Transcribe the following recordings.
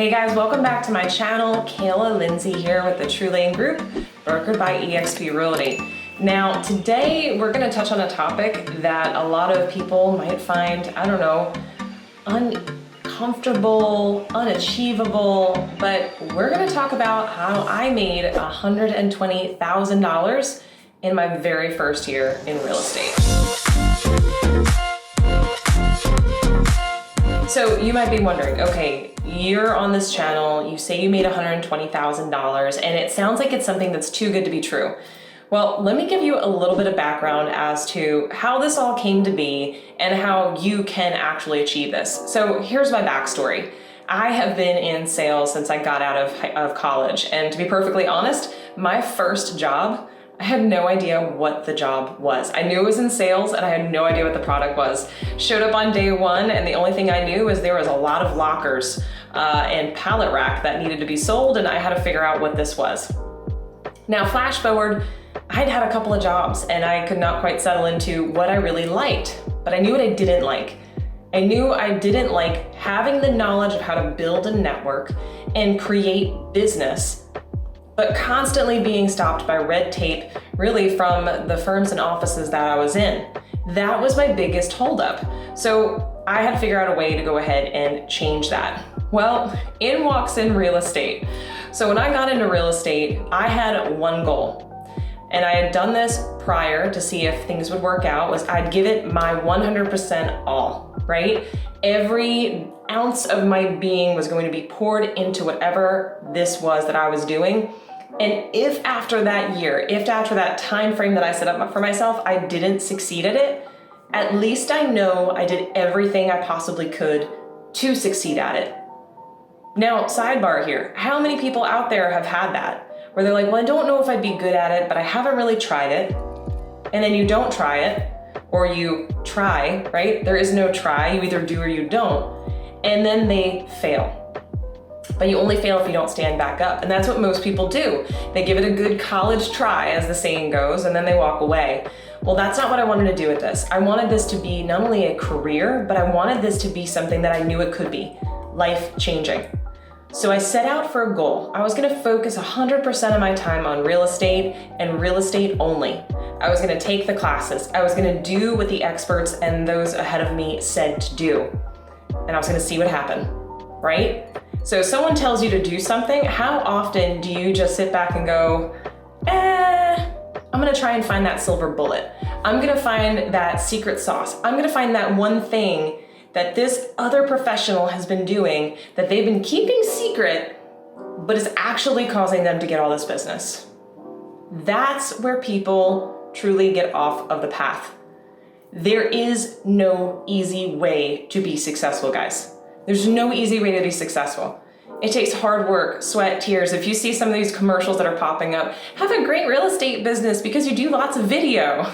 Hey guys, welcome back to my channel. Kayla Lindsay here with the True Lane Group, brokered by eXp Realty. Now, today we're going to touch on a topic that a lot of people might find, uncomfortable, unachievable, but we're going to talk about how I made $120,000 in my very first year in real estate. So you might be wondering, okay, you're on this channel, you say you made $120,000, and it sounds like it's something that's too good to be true. Well, let me give you a little bit of background as to how this all came to be and how you can actually achieve this. So here's my backstory. I have been in sales since I got out of college, and to be perfectly honest, my first job, I had no idea what the job was. I knew it was in sales and I had no idea what the product was. Showed up on day one and the only thing I knew was there was a lot of lockers and pallet rack that needed to be sold, and I had to figure out what this was. Now flash forward, I'd had a couple of jobs and I could not quite settle into what I really liked, but I knew what I didn't like. I knew I didn't like having the knowledge of how to build a network and create business, but constantly being stopped by red tape, really from the firms and offices that I was in. That was my biggest holdup. So I had to figure out a way to go ahead and change that. Well, in walks in real estate. So when I got into real estate, I had one goal. And I had done this prior to see if things would work out, was I'd give it my 100% all, right? Every ounce of my being was going to be poured into whatever this was that I was doing. And if after that year, if after that time frame that I set up for myself, I didn't succeed at it, at least I know I did everything I possibly could to succeed at it. Now, sidebar here, how many people out there have had that? Where they're like, well, I don't know if I'd be good at it, but I haven't really tried it. And then you don't try it, or you try, right? There is no try, you either do or you don't. And then they fail. But you only fail if you don't stand back up. And that's what most people do. They give it a good college try, as the saying goes, and then they walk away. Well, that's not what I wanted to do with this. I wanted this to be not only a career, but I wanted this to be something that I knew it could be, life-changing. So I set out for a goal. I was gonna focus 100% of my time on real estate and real estate only. I was gonna take the classes. I was gonna do what the experts and those ahead of me said to do. And I was gonna see what happened, right? So if someone tells you to do something, how often do you just sit back and go, I'm gonna try and find that silver bullet. I'm gonna find that secret sauce. I'm gonna find that one thing that this other professional has been doing that they've been keeping secret, but is actually causing them to get all this business. That's where people truly get off of the path. There is no easy way to be successful, guys. There's no easy way to be successful. It takes hard work, sweat, tears. If you see some of these commercials that are popping up, have a great real estate business because you do lots of video.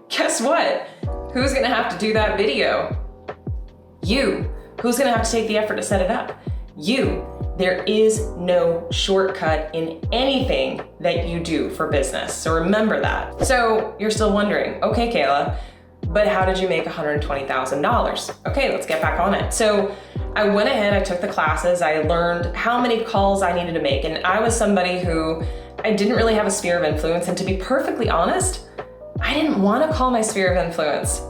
Guess what? Who's gonna have to do that video? You. Who's gonna have to take the effort to set it up? You. There is no shortcut in anything that you do for business. So remember that. So you're still wondering, okay, Kayla, but how did you make $120,000? Okay, let's get back on it. So I went ahead, I took the classes, I learned how many calls I needed to make. And I was somebody who, I didn't really have a sphere of influence. And to be perfectly honest, I didn't want to call my sphere of influence.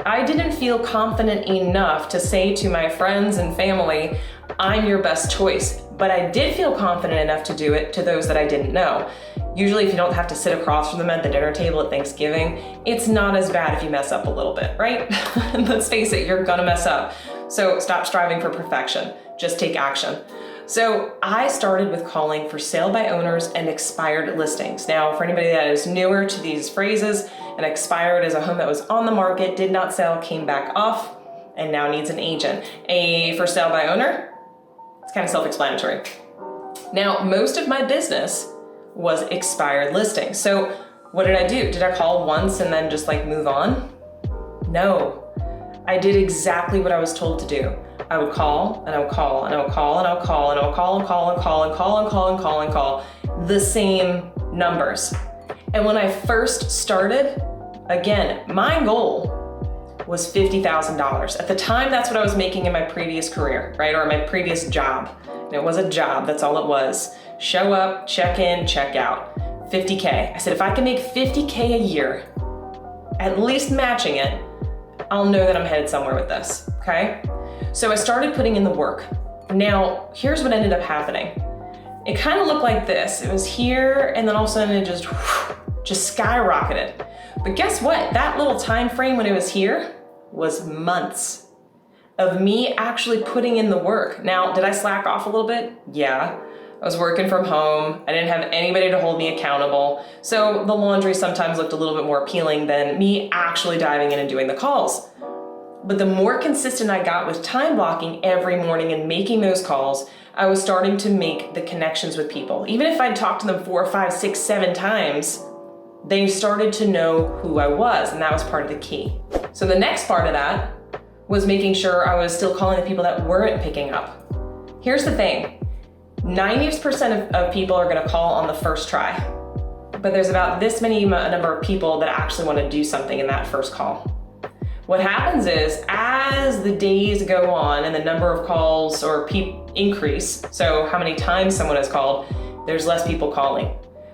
I didn't feel confident enough to say to my friends and family, I'm your best choice. But I did feel confident enough to do it to those that I didn't know. Usually if you don't have to sit across from them at the dinner table at Thanksgiving, it's not as bad if you mess up a little bit, right? Let's face it, you're gonna mess up. So stop striving for perfection, just take action. So I started with calling for sale by owners and expired listings. Now, for anybody that is newer to these phrases, an expired is a home that was on the market, did not sell, came back off, and now needs an agent. A for sale by owner, it's kind of self-explanatory. Now, most of my business was expired listings. So what did I do? Did I call once and then just like move on? No, I did exactly what I was told to do. I would call and I would call and I would call and I would call and I would call and call and call and call and call and call and call the same numbers. And when I first started, again, my goal was $50,000. At the time, that's what I was making in my previous career, right? Or my previous job. And it was a job, that's all it was. Show up, check in, check out. 50K. I said, if I can make 50K a year, at least matching it, I'll know that I'm headed somewhere with this, okay? So I started putting in the work. Now, here's what ended up happening. It kind of looked like this. It was here, and then all of a sudden it just skyrocketed. But guess what? That little time frame when it was here was months of me actually putting in the work. Now, did I slack off a little bit? Yeah. I was working from home. I didn't have anybody to hold me accountable. So the laundry sometimes looked a little bit more appealing than me actually diving in and doing the calls. But the more consistent I got with time blocking every morning and making those calls, I was starting to make the connections with people. Even if I'd talked to them 4, 5, 6, 7 times, they started to know who I was, and that was part of the key. So the next part of that was making sure I was still calling the people that weren't picking up. Here's the thing. 90% of people are gonna call on the first try, but there's about this many number of people that actually wanna do something in that first call. What happens is, as the days go on and the number of calls or increase, so how many times someone has called, there's less people calling.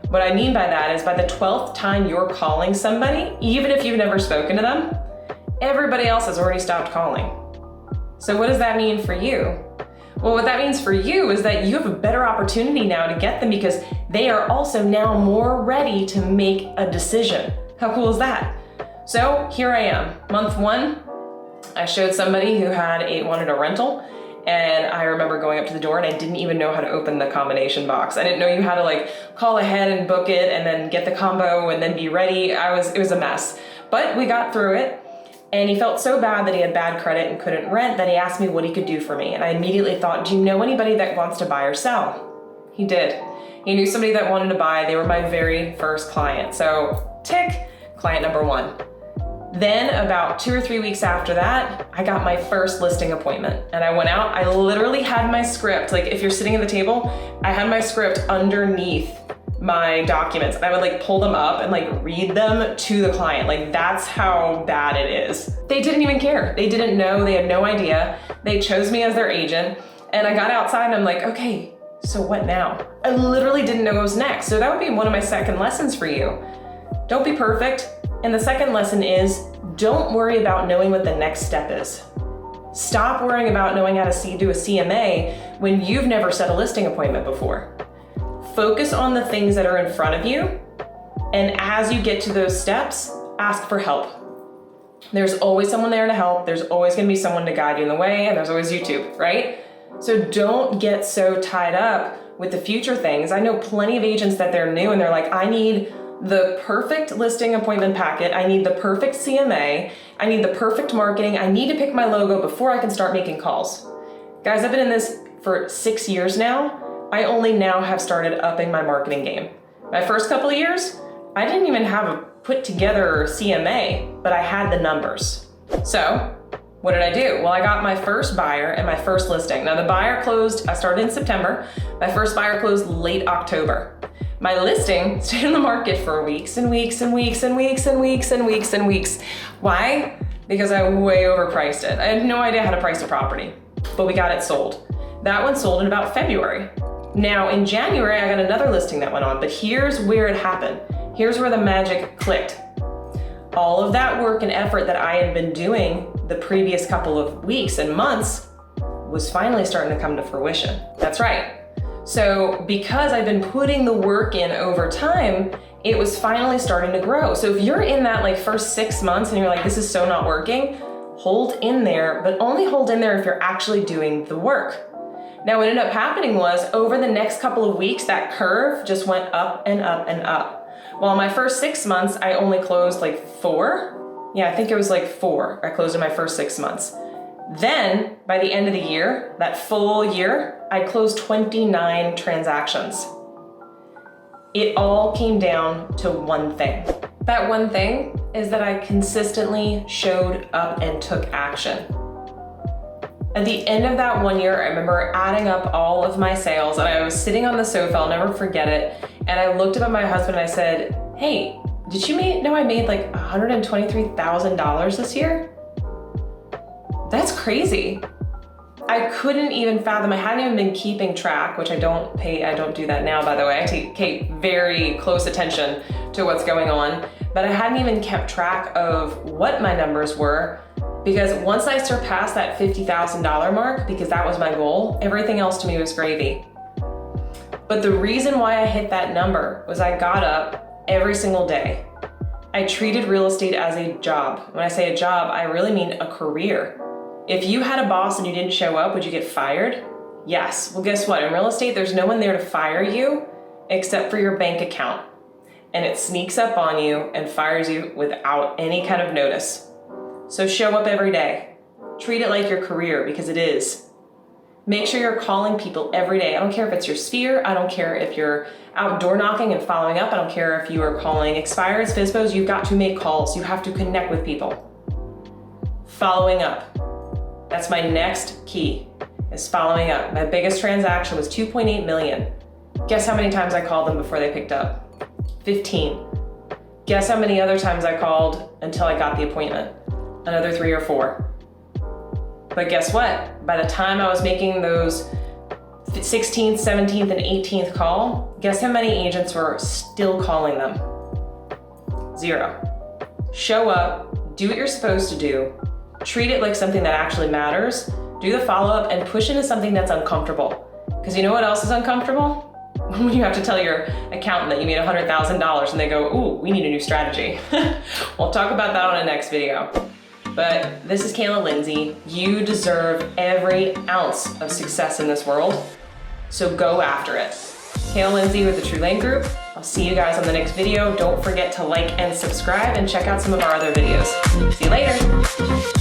What I mean by that is by the 12th time you're calling somebody, even if you've never spoken to them, everybody else has already stopped calling. So what does that mean for you? Well, what that means for you is that you have a better opportunity now to get them because they are also now more ready to make a decision. How cool is that? So here I am, month 1, I showed somebody who wanted a rental, and I remember going up to the door and I didn't even know how to open the combination box. I didn't know you had to like call ahead and book it and then get the combo and then be ready. It was a mess, but we got through it. And he felt so bad that he had bad credit and couldn't rent that he asked me what he could do for me. And I immediately thought, do you know anybody that wants to buy or sell? He did. He knew somebody that wanted to buy. They were my very first client. So tick, client number 1. Then about 2 or 3 weeks after that, I got my first listing appointment. And I went out, I literally had my script. Like if you're sitting at the table, I had my script underneath my documents, and I would like pull them up and like read them to the client. Like that's how bad it is. They didn't even care. They didn't know, they had no idea. They chose me as their agent, and I got outside and I'm like, okay, so what now? I literally didn't know what was next. So that would be one of my second lessons for you. Don't be perfect. And the second lesson is, don't worry about knowing what the next step is. Stop worrying about knowing how to do a CMA when you've never set a listing appointment before. Focus on the things that are in front of you, and as you get to those steps, ask for help. There's always someone there to help. There's always gonna be someone to guide you in the way, and there's always YouTube, right? So don't get so tied up with the future things. I know plenty of agents that they're new and they're like, I need the perfect listing appointment packet. I need the perfect CMA. I need the perfect marketing. I need to pick my logo before I can start making calls. Guys, I've been in this for 6 years now. I only now have started upping my marketing game. My first couple of years, I didn't even have a put together CMA, but I had the numbers. So what did I do? Well, I got my first buyer and my first listing. Now the buyer closed, I started in September. My first buyer closed late October. My listing stayed in the market for weeks and weeks and weeks and weeks and weeks and weeks and weeks. Why? Because I way overpriced it. I had no idea how to price a property, but we got it sold. That one sold in about February. Now in January, I got another listing that went on, but here's where it happened. Here's where the magic clicked. All of that work and effort that I had been doing the previous couple of weeks and months was finally starting to come to fruition. That's right. So because I've been putting the work in over time, it was finally starting to grow. So if you're in that like first 6 months and you're like, this is so not working, hold in there, but only hold in there if you're actually doing the work. Now what ended up happening was over the next couple of weeks, that curve just went up and up and up. Well, in my first 6 months, I only closed like 4. Yeah, I think it was like 4. I closed in my first 6 months. Then by the end of the year, that full year, I closed 29 transactions. It all came down to one thing. That one thing is that I consistently showed up and took action. At the end of that 1 year, I remember adding up all of my sales, and I was sitting on the sofa, I'll never forget it, and I looked up at my husband and I said, hey, did you know I made like $123,000 this year? That's crazy. I couldn't even fathom, I hadn't even been keeping track, which I don't do that now, by the way. I take very close attention to what's going on, but I hadn't even kept track of what my numbers were, because once I surpassed that $50,000 mark, because that was my goal, everything else to me was gravy. But the reason why I hit that number was I got up every single day. I treated real estate as a job. When I say a job, I really mean a career. If you had a boss and you didn't show up, would you get fired? Yes. Well, guess what? In real estate, there's no one there to fire you except for your bank account. And it sneaks up on you and fires you without any kind of notice. So show up every day. Treat it like your career, because it is. Make sure you're calling people every day. I don't care if it's your sphere. I don't care if you're out door knocking and following up. I don't care if you are calling expireds, FSBOs. You've got to make calls. You have to connect with people. Following up. That's my next key, is following up. My biggest transaction was 2.8 million. Guess how many times I called them before they picked up? 15. Guess how many other times I called until I got the appointment? Another 3 or 4. But guess what? By the time I was making those 16th, 17th, and 18th call, guess how many agents were still calling them? 0. Show up, do what you're supposed to do, treat it like something that actually matters, do the follow-up, and push into something that's uncomfortable. Because you know what else is uncomfortable? When you have to tell your accountant that you made $100,000 and they go, ooh, we need a new strategy. We'll talk about that on a next video. But this is Kayla Lindsay. You deserve every ounce of success in this world, so go after it. Kayla Lindsay with the True Lane Group. I'll see you guys on the next video. Don't forget to like and subscribe and check out some of our other videos. See you later.